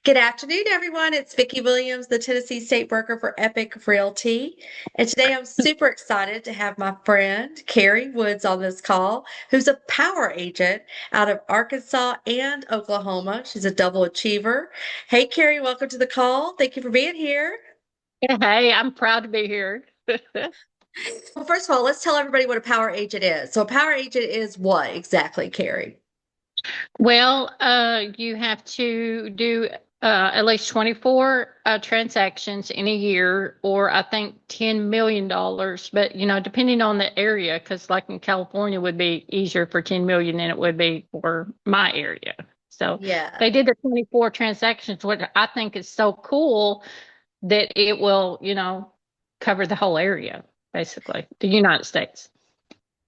Good afternoon, everyone. It's Vicki Williams, the Tennessee State Broker for Epique Realty. And today I'm super excited to have my friend Karrie Woods on this call, who's a power agent out of Arkansas and Oklahoma. She's a double achiever. Hey, Karrie, welcome to the call. Thank you for being here. Hey, I'm proud to be here. Well, first of all, let's tell everybody what a power agent is. So, a power agent is what exactly, Karrie? Well, you have to do at least 24 transactions in a year, or I think $10 million. But depending on the area, because like in California would be easier for 10 million than it would be for my area. So Yeah. they did the 24 transactions, which I think is so cool that it will, cover the whole area, basically, the United States.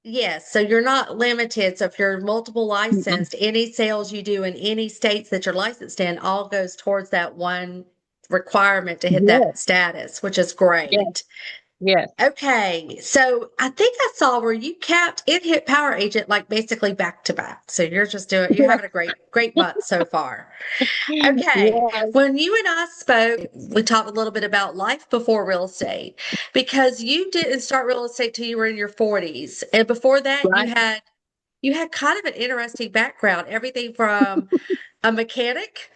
Yes, so you're not limited. So if you're multiple Mhm. licensed, any sales you do in any states that you're licensed in all goes towards that one requirement to hit Yes, that status, which is yes, great. yes. Okay, so I think I saw where you capped it hit Power Agent like basically back to back. So you're having a great month so far. Okay. Yes. When you and I spoke, we talked a little bit about life before real estate because you didn't start real estate till you were in your 40s. And before that, Right. you had kind of an interesting background, everything from a mechanic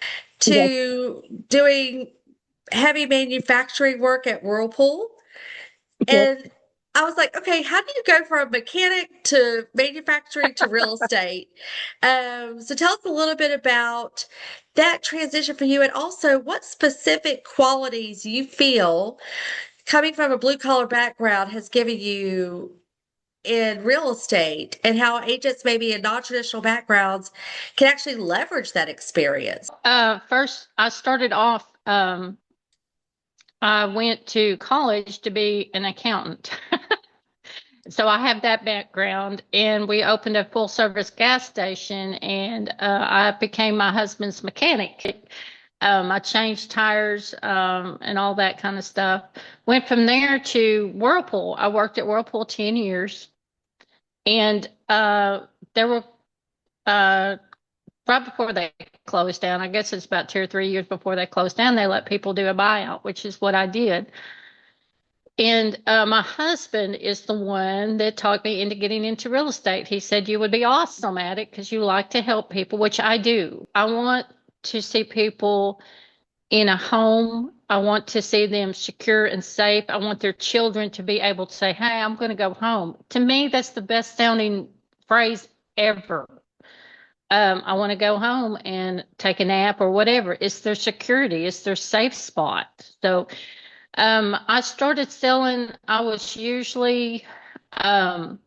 Yes. to doing heavy manufacturing work at Whirlpool. Yes. And I was like, okay, how do you go from mechanic to manufacturing to real estate? So tell us a little bit about that transition for you, and also what specific qualities you feel coming from a blue collar background has given you in real estate, and how agents maybe in non-traditional backgrounds can actually leverage that experience. First, I started off, I went to college to be an accountant. So I have that background, and we opened a full service gas station, and I became my husband's mechanic. I changed tires and all that kind of stuff. Went from there to Whirlpool. I worked at Whirlpool 10 years, and there were uh, right before they closed down. I guess it's about 2 or 3 years before they closed down. They let people do a buyout, which is what I did. And my husband is the one that talked me into getting into real estate. He said, "You would be awesome at it because you like to help people," which I do. I want to see people in a home. I want to see them secure and safe. I want their children to be able to say, "Hey, I'm going to go home." To me, that's the best sounding phrase ever. I want to go home and take a nap or whatever. It's their security, it's their safe spot. So I started selling. I was usually, um,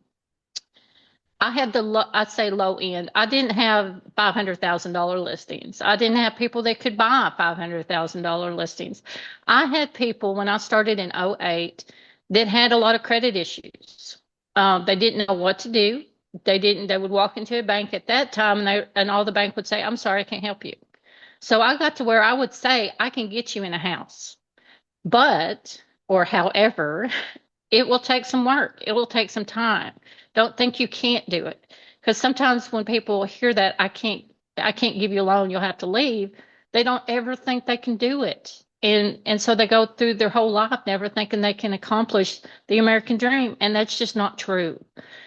I had I'd say low end. I didn't have $500,000 listings. I didn't have people that could buy $500,000 listings. I had people when I started in '08 that had a lot of credit issues. They didn't know what to do. They would walk into a bank at that time, and all the bank would say, "I'm sorry, I can't help you." So I got to where I would say, "I can get you in a house." But, or however, it will take some work. It will take some time. Don't think you can't do it. Because sometimes when people hear that I can't give you a loan, you'll have to leave, they don't ever think they can do it. And so they go through their whole life never thinking they can accomplish the American dream. And that's just not true.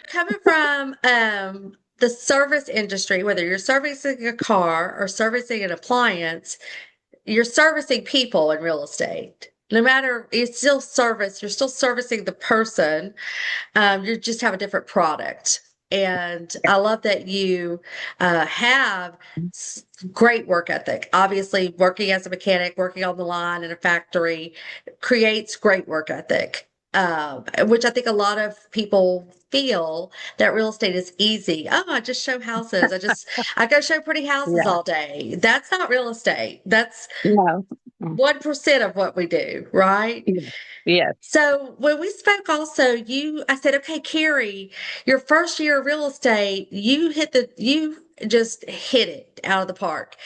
Coming from the service industry, whether you're servicing a car or servicing an appliance, you're servicing people in real estate. No matter, it's still service, you're still servicing the person. You just have a different product. And I love that you have great work ethic. Obviously, working as a mechanic, working on the line in a factory creates great work ethic, which I think a lot of people feel that real estate is easy. Oh, I just show houses. I go show pretty houses Yeah. all day. That's not real estate. That's No. 1% of what we do, right? Yeah. Yes. So when we spoke also, I said, okay, Karrie, your first year of real estate, you just hit it out of the park.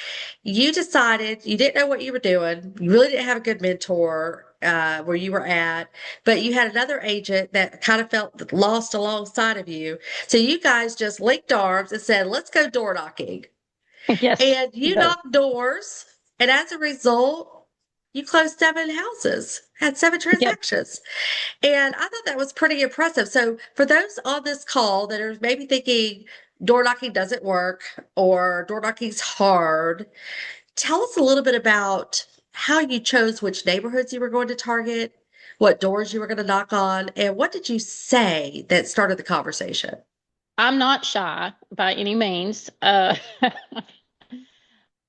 You decided you didn't know what you were doing. You really didn't have a good mentor where you were at, but you had another agent that kind of felt lost alongside of you. So you guys just linked arms and said, let's go door knocking. Yes. And you Yes. knocked doors. And as a result, you closed 7 houses, had Yep.7 transactions. And I thought that was pretty impressive. So, for those on this call that are maybe thinking door knocking doesn't work or door knocking's hard, tell us a little bit about how you chose which neighborhoods you were going to target, what doors you were going to knock on, and what did you say that started the conversation? I'm not shy by any means.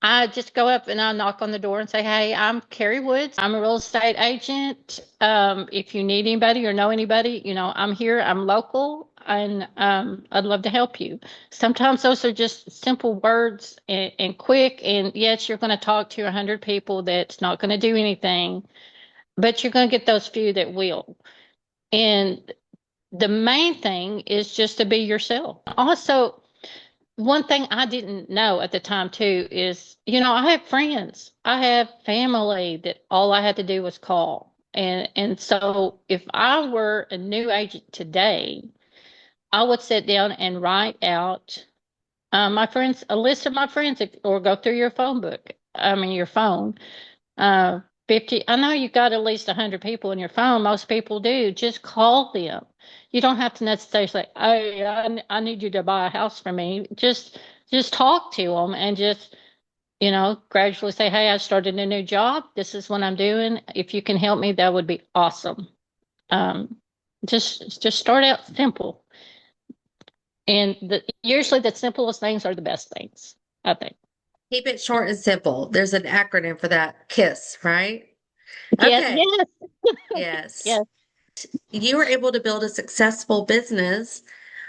I just go up and I knock on the door and say, "Hey, I'm Karrie Woods. I'm a real estate agent. If you need anybody or know anybody, I'm here. I'm local, and I'd love to help you." Sometimes those are just simple words and quick. And yes, you're going to talk to 100 people that's not going to do anything, but you're going to get those few that will. And the main thing is just to be yourself. Also, one thing I didn't know at the time too is, I have friends, I have family that all I had to do was call. And so if I were a new agent today, I would sit down and write out my friends, a list of my friends, or go through your phone book. I mean, your phone. 50, I know you got at least 100 people in your phone. Most people do. Just call them. You don't have to necessarily say, "Hey, I need you to buy a house for me." Just talk to them and just, gradually say, "Hey, I started a new job. This is what I'm doing. If you can help me, that would be awesome." Um, just start out simple. And usually the simplest things are the best things, I think. Keep it short and simple. There's an acronym for that KISS, right? Yeah, Okay. yes, Yes. yes. You were able to build a successful business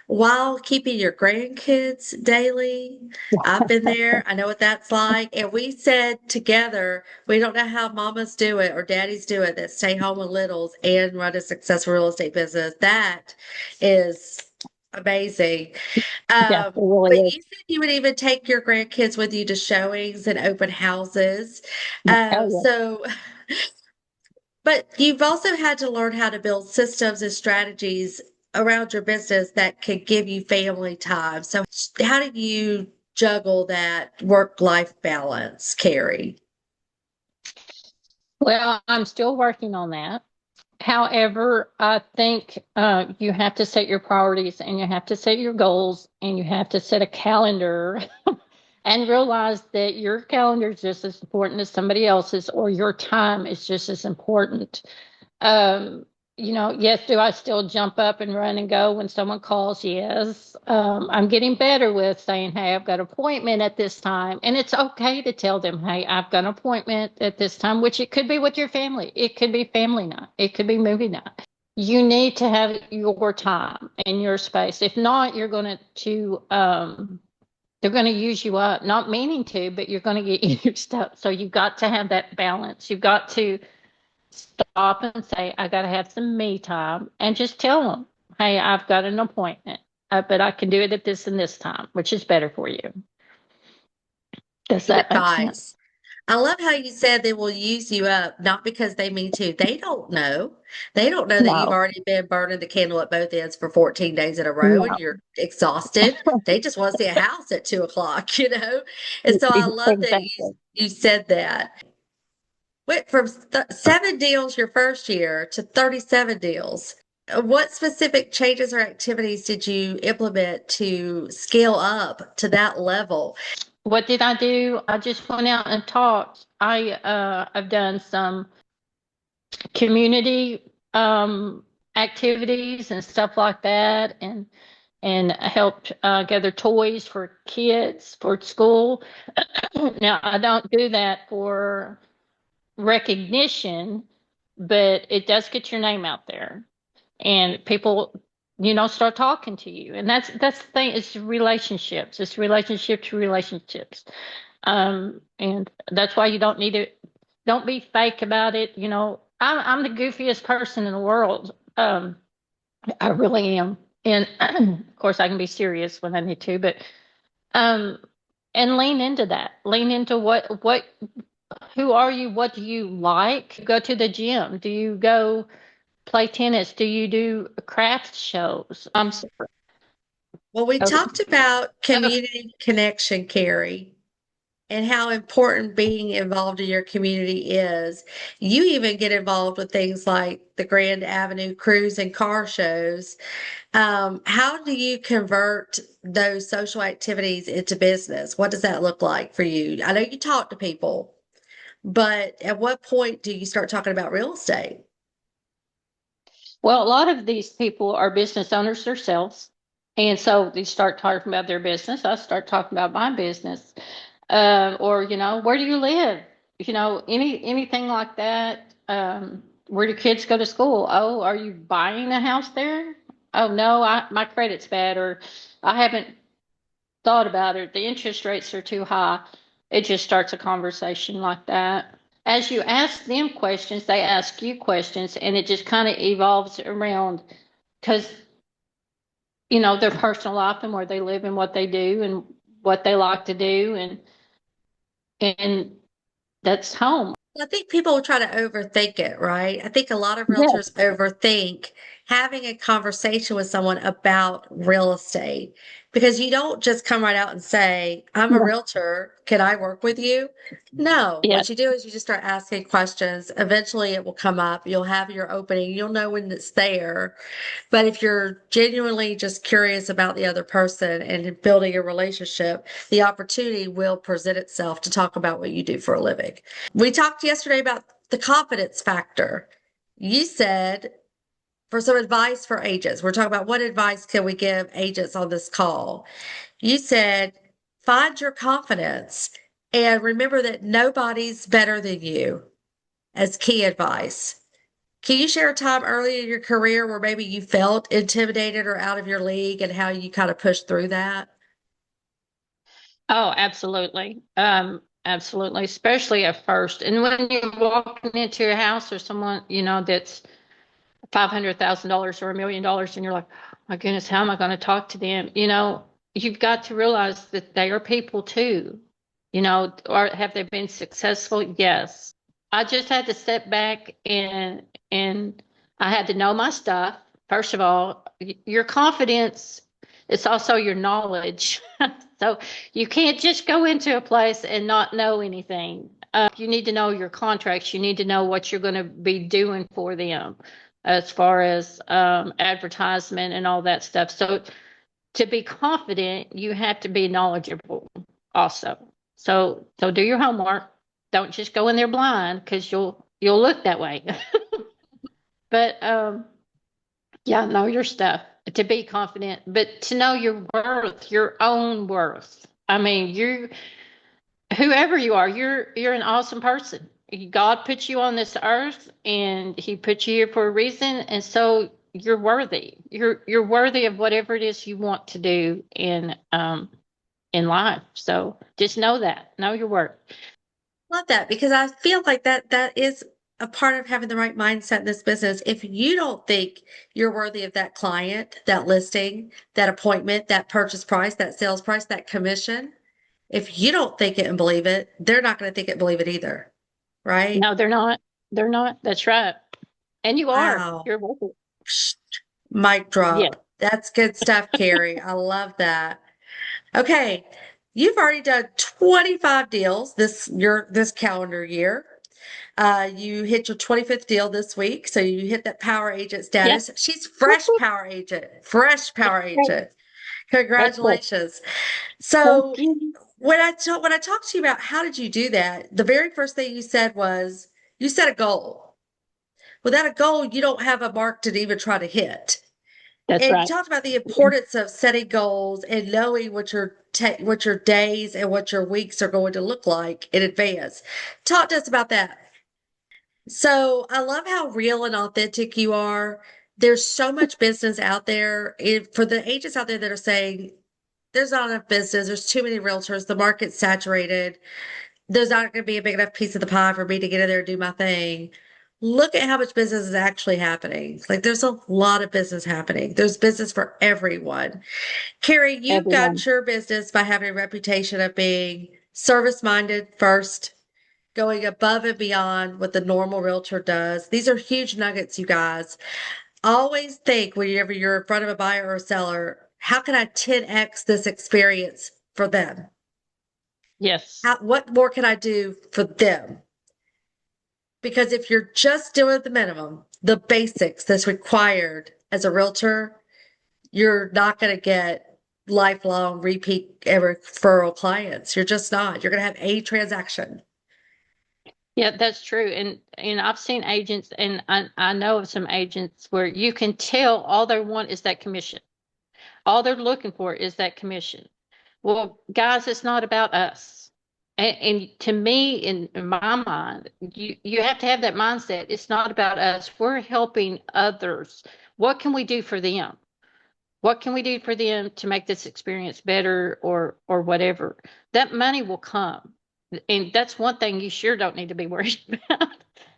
while keeping your grandkids daily. I've been there. I know what that's like. And we said together, we don't know how mamas do it or daddies do it that stay home with littles and run a successful real estate business. That is amazing. Yeah, it But really you said you would even take your grandkids with you to showings and open houses. is. Oh, yeah. So but you've also had to learn how to build systems and strategies around your business that could give you family time. So, how do you juggle that work-life balance, Karrie? Well, I'm still working on that. However, I think you have to set your priorities and you have to set your goals and you have to set a calendar and realize that your calendar is just as important as somebody else's, or your time is just as important. Um, yes, do I still jump up and run and go when someone calls? Yes. I'm getting better with saying, "Hey, I've got an appointment at this time." And it's okay to tell them, "Hey, I've got an appointment at this time," which it could be with your family. It could be family night. It could be movie night. You need to have your time and your space. If not, they're going to use you up, not meaning to, but you're going to get used up. So you've got to have that balance. You've got to stop and say, "I got to have some me time," and just tell them, "Hey, I've got an appointment, but I can do it at this and this time, which is better for you." Does Good that make sense? advice. I love how you said they will use you up, not because they mean to. They don't know. They don't know that you've No, already been burning the candle at both ends for 14 days in a row and no. you're exhausted. They just want to see a house at 2 o'clock, you know? And so I love that Exactly. you said that. Went from 7 deals your first year to 37 deals. What specific changes or activities did you implement to scale up to that level? What did I do? I just went out and talked. I've done some community activities and stuff like that, and helped gather toys for kids for school. Now, I don't do that for recognition, but it does get your name out there, and people, start talking to you. And that's the thing. It's relationships. It's relationship to relationships. And that's why you don't be fake about it. I'm the goofiest person in the world. I really am. And of course I can be serious when I need to, but um and lean into that. Lean into what who are you? What do you like? Go to the gym. Do you go play tennis? Do you do craft shows? Well, we Okay. talked about community connection, Carrie. and how important being involved in your community is. You even get involved with things like the Grand Avenue cruise and car shows. How do you convert those social activities into business? What does that look like for you? I know you talk to people, but at what point do you start talking about real estate? Well, a lot of these people are business owners themselves. And so they start talking about their business. I start talking about my business. Or, where do you live? Anything like that. Where do kids go to school? Oh, are you buying a house there? Oh, no, my credit's bad, or I haven't thought about it. The interest rates are too high. It just starts a conversation like that. As you ask them questions, they ask you questions, and it just kind of evolves around because, their personal life and where they live and what they do and what they like to do. And that's home. I think people will try to overthink it, right? I think a lot of Yes. realtors overthink having a conversation with someone about real estate because you don't just come right out and say, I'm a Yeah. realtor. Can I work with you? No, Yes. what you do is you just start asking questions. Eventually it will come up. You'll have your opening. You'll know when it's there. But if you're genuinely just curious about the other person and building a relationship, the opportunity will present itself to talk about what you do for a living. We talked yesterday about the confidence factor. You said for some advice for agents, we're talking about what advice can we give agents on this call. You said find your confidence and remember that nobody's better than you as key advice. Can you share a time early in your career where maybe you felt intimidated or out of your league and how you kind of pushed through that? Oh, absolutely. Absolutely, especially at first. And when you're walking into a house or someone, that's $500,000 or $1 million, and you're like, my goodness, how am I going to talk to them? You've got to realize that they are people too. Or have they been successful? Yes. I just had to step back and I had to know my stuff. First of all, your confidence is also your knowledge. So you can't just go into a place and not know anything. You need to know your contracts. You need to know what you're going to be doing for them as far as advertisement and all that stuff. So to be confident, you have to be knowledgeable also. So do your homework. Don't just go in there blind because you'll look that way. But yeah, know your stuff to be confident, but to know your worth, your own worth. I mean, whoever you are, you're an awesome person. God put you on this earth and he put you here for a reason, and so you're worthy. You're worthy of whatever it is you want to do in life. So just know that. Know your worth. Love that because I feel like that is a part of having the right mindset in this business. If you don't think you're worthy of that client, that listing, that appointment, that purchase price, that sales price, that commission, if you don't think it and believe it, they're not going to think it and believe it either. Right? No, they're not. They're not. That's right. And you are. Wow. You're worth it. Psst. Mic Yeah. drop. That's good stuff, Karrie. I love that. Okay. You've already done 25 deals this calendar year. You hit your 25th deal this week, so you hit that power agent Yeah. status. She's fresh power agent, fresh power agent. That's good. Congratulations. Thank So you. when I talked to you about how did you do that, the very first thing you said was you set a goal. Without a goal, you don't have a mark to even try to hit. That's And you right. talked about the importance of setting goals and knowing what your days and what your weeks are going to look like in advance. Talk to us about that. So I love how real and authentic you are. There's so much business out there. For the agents out there that are saying there's not enough business, there's too many realtors, the market's saturated, there's not going to be a big enough piece of the pie for me to get in there and do my thing. Look at how much business is actually happening. Like there's a lot of business happening. There's business for everyone. Karrie, you got Everyone. your business by having a reputation of being service minded first, going above and beyond what the normal realtor does. These are huge nuggets, you guys. Always think whenever you're in front of a buyer or a seller, how can I 10x this experience for them? Yes. What more can I do for them? Because if you're just doing the minimum, the basics that's required as a realtor, you're not going to get lifelong repeat referral clients. You're just not. You're going to have a transaction. Yeah, that's true. And I've seen agents, and I know of some agents where you can tell all they want is that commission. All they're looking for is that commission. Well, guys, it's not about us. And to me, in my mind, you have to have that mindset. It's not about us. We're helping others. What can we do for them? What can we do for them to make this experience better or whatever? That money will come. And that's one thing you sure don't need to be worried about.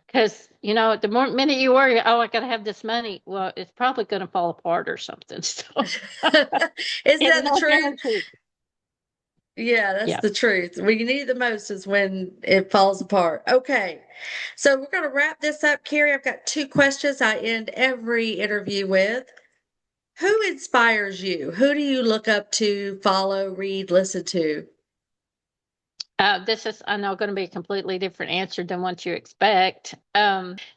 Because, the more minute you worry, oh, I got to have this money, well, it's probably going to fall apart or something. So Isn't it's that the no truth? guarantee. Yeah, that's Yeah. the truth. When you need it the most is when it falls apart. Okay. So we're going to wrap this up, Carrie. I've got two questions I end every interview with. Who inspires you? Who do you look up to, follow, read, listen to? This is, I know, going to be a completely different answer than what you expect.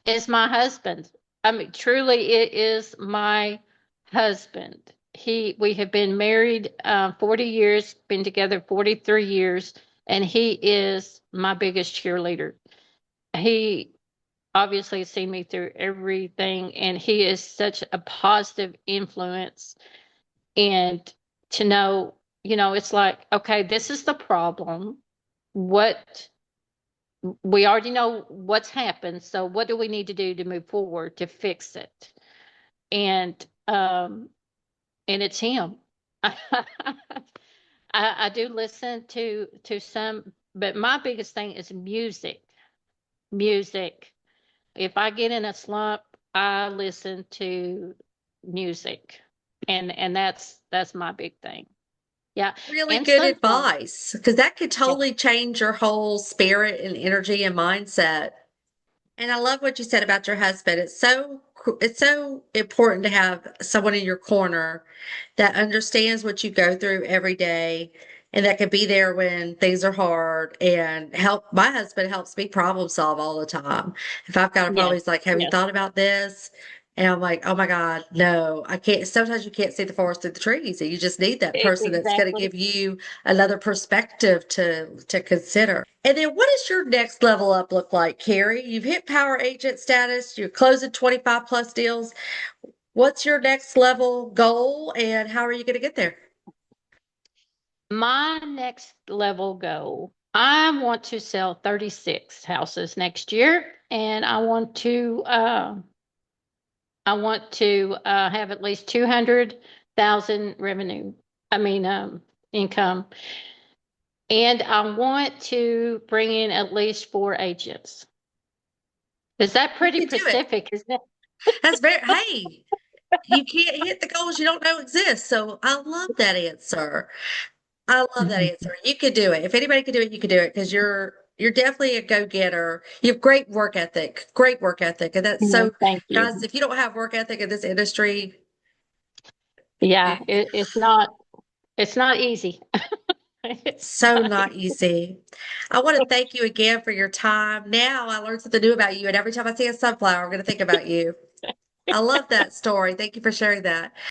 Is my husband. I mean, truly, it is my husband. We have been married 40 years, been together 43 years, and he is my biggest cheerleader. He obviously has seen me through everything, and he is such a positive influence. And to know, it's like, okay, this is the problem. What we already know what's happened, so what do we need to do to move forward to fix it? And and it's him. I do listen to some, but my biggest thing is music. Music. If I get in a slump, I listen to music. And that's my big thing. Yeah. Really And good sunflower. advice because that could Yeah. totally change your whole spirit and energy and mindset. And I love what you said about your husband. It's so important to have someone in your corner that understands what you go through every day and that can be there when things are hard and help. My husband helps me problem solve all the time. If I've got a problem, Yes. he's like, "Have you Yes. thought about this?" And I'm like, "Oh my God, no, I can't." Sometimes you can't see the forest through the trees, and you just need that person that's going to Exactly. give you another perspective to consider. And then what does your next level up look like, Carrie? You've hit power agent status, you're closing 25 plus deals. What's your next level goal and how are you going to get there? My next level goal, I want to sell 36 houses next year, and I want to have at least 200,000 revenue. I mean, income, and I want to bring in at least 4 agents. Is that You pretty can do it. specific? Isn't it? That's very, hey, you can't hit the goals you don't know exist. So I love that answer. I love that Mhm. answer. You could do it. If anybody could do it, you could do it because you're definitely a go-getter. You have great work ethic, great work ethic. And that's Yeah, so, thank guys, you. if you don't have work ethic in this industry, Yeah, it's it's not easy. It's so not not easy. easy. I want to thank you again for your time. Now I learned something new about you, and every time I see a sunflower, I'm going to think about you. I love that story. Thank you for sharing that.